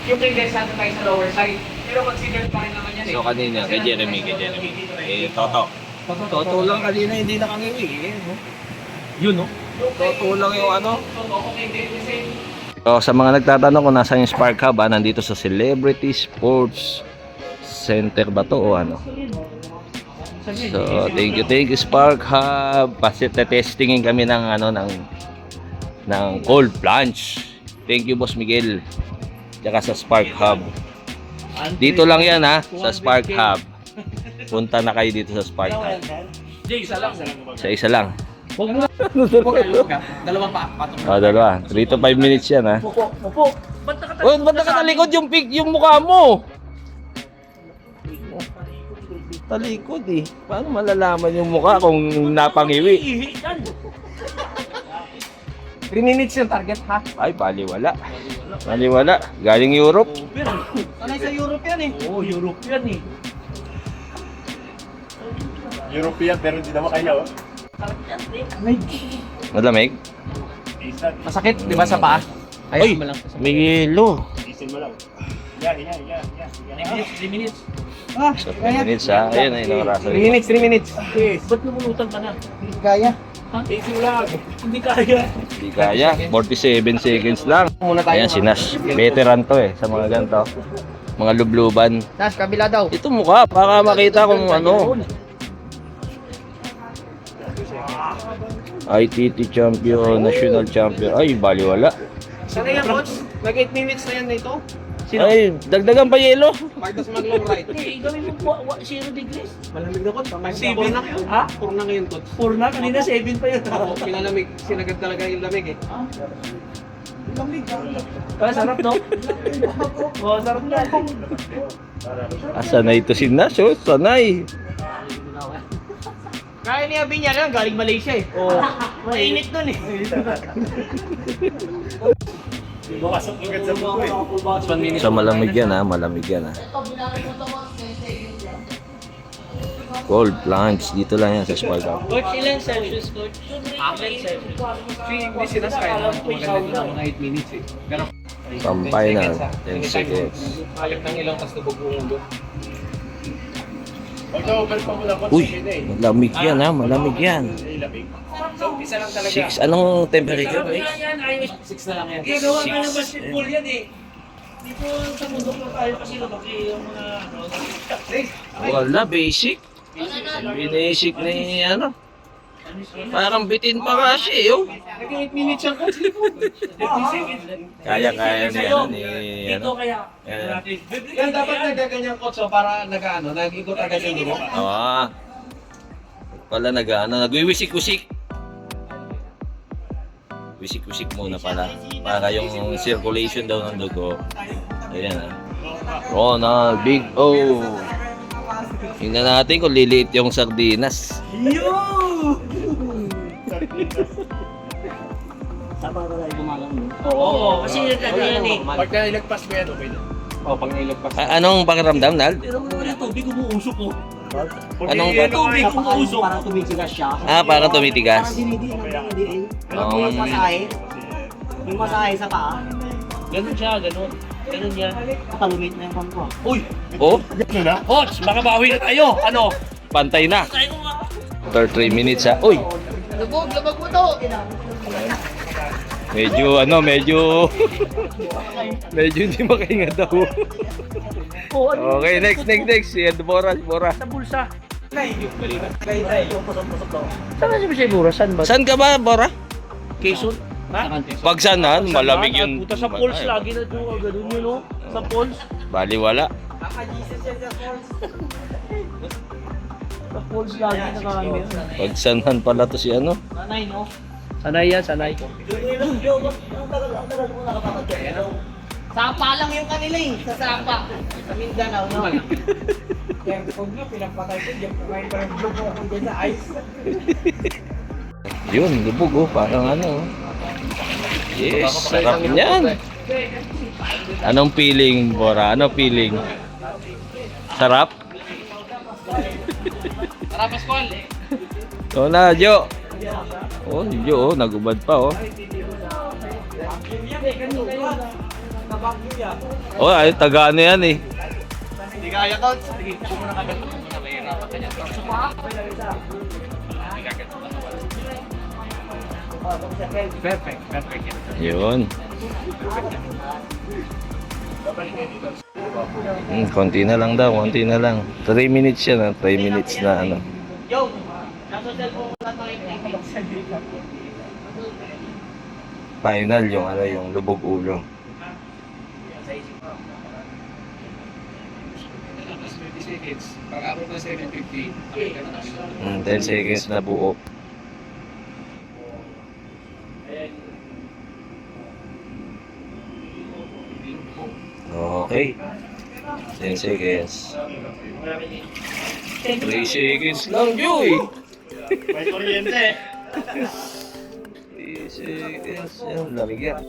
Yung condensado tayo sa lower side. Pero considered pa rin naman yan eh. So kanina, kay Jeremy. Toto. Toto lang kanina, hindi nakangiwi. Yun, no? Toto lang yung ano. So, sa mga nagtatanong kung nasa yung Spark Hub, nandito sa Celebrity Sports Center ba to o ano? So, thank you Spark Hub. Testingin kami ng ano ng cold plunge. Thank you Boss Miguel. Tsaka sa Spark Hub. Dito lang yan ha, sa Spark Hub. Punta na kayo dito sa Spark Hub. Isa lang. Sa isa lang. Dalawang pa. Dalawa. 3 to 5 minutes yan ha. Opo. Ba't nakatalikod yung mukha mo? Talikod eh. Paano malalaman yung mukha kung napangiwi? 3 minutes yung target ha? Ay, baliwala. Baliwala. Galing Europe. Sanay sa Europe yan eh. Oo, Europe yan eh. European pero hindi naman kaya. Malamig? Masakit, di ba sa paa? Ay, may yelo. Diesel mo lang. Yan. 3 minutes. So, 3 minutes ha. Ayun ay oras. 3 minutes. Ba't lumulutan ka na? Hindi kaya. Ha? Easy lang. Hindi kaya. Hindi kaya. 47 seconds lang. Ayan si Nash. Veteran to eh. Sa mga ganito. Mga lubluban. Nash, kabila daw. Ito mukha. Baka makita kung ano. ITT champion, national champion. Ay, baliwala. Sana yan, coach? Nag 8 minutes na yan na ito. Ay, dagdagan pa yelo. Magdas mag-long right. Hindi, gawin mo 0 degrees. Malamig na, coach. 7 na ngayon. Ha? 4 na ngayon, coach. 4 na? Kanina 7 pa yun. Oo, pinalamig. Sinagad talaga yung lamig eh. Lamig ah. Sarap no? Oo, sarap na. Sanay ito si Nash, oh. Sanay. Kaya ni Abin niya lang, galing Malaysia eh. Oo. Mainit dun eh. Bumasok agad sa buko eh. So malamig yan ha, malamig yan ha. Cold plunge, dito lang yan sa Spark Hub. Coach, ilan Celsius, coach? Ilan Celsius? Hindi sinasakay naman kung maganda dito mga 8 minutes eh. Pero Pampay na, 10 seconds. Ayak ng ilang tas tubog yung ulo. Mag-over pa muna po Uy, malamig yan ha, malamig yan. lamig. So, isa lang talaga. 6, anong temperature? 6 na lang yan. Gagawa ka ng basketball yan eh. Dito sa mundo na tayo kasi lumaki yung mga ano. Wala, basic. Basic na yung ano. Parang bitin pa nga siya eh, oh. Nag-8 minutes yung coach. 50 seconds. Kaya ni ano, ni Dito ano. kaya. Yan dapat nagaganyan coach para nag-ikot agad yung dugo. Pala nagwiwisik-wisik. Wisik-wisik muna pala. Para yung circulation daw ng dugo. Ayan ah. Ronald, Big O. Tingnan natin kung liliit yung sardinas. Oo, kasi nagkagayan eh. Pag nilagpas mo yan, okay na. Oo, pag nilagpas. Anong pakiramdam, Nal? Pero mo yung tubig, umuusok ko. Anong Tubig, umuusok. Parang tumitigas siya. parang tumitigas. Parang dinidiin. Um, Yung masahe. Yung masahe sa paa. Ganun siya, ganun. Ganun yan. Talumit na yung pang ko. Uy! Oh, Ano na? Coach, makabawi na tayo! Ano? pantay na. Tayo nga. After 3 minutes ha. Uy, Lubog, labag mo to! medyo medyo hindi makahinga daw. Okay, next. Si Bora. Sa bulsa. Saan kasi ba siya Bora? Saan ba? Saan ka ba, Bora? Quezon? Ha? Pagsanan, malamig yun. Puta sa Pulse lagi na doon, ganun yun no? Sa Pulse. Baliwala. Sa Pulse lagi na kami. Pagsanan pala to si ano. Sanay no? Sanay yan, sanay. Sapa lang yung kanila eh. Sa Sapa. Sa Mindanao, no? Kaya kung nga, pinagpatay ko, diyan kumain pa ng vlog ako dyan sa ice. Yun, lubog oh, parang ano. Yes, sarap niyan. Anong feeling, Bora? Ano feeling? Sarap? Tara, Pascual! So na, Jo. Oh, Jo, nagubad pa oh. Nabangyo yan. Oh, ay, taga ano yan eh. Hindi kaya, coach. Sige, muna kagad. Muna, mahirapan ka niyan. Perfect, perfect yan. Yun. Konti na lang daw, konti na lang. 3 minutes yan, 3 minutes na ano. Yo! Nasa cellphone ko lang nakikita. Final yung ano, yung lubog ulo. 20 seconds. Pag ako na 750, nakita na namin. 10 seconds na buo. Okay. 10 seconds. 3 seconds lang, Joy! May kuryente. 3 seconds. Yan, lamig yan.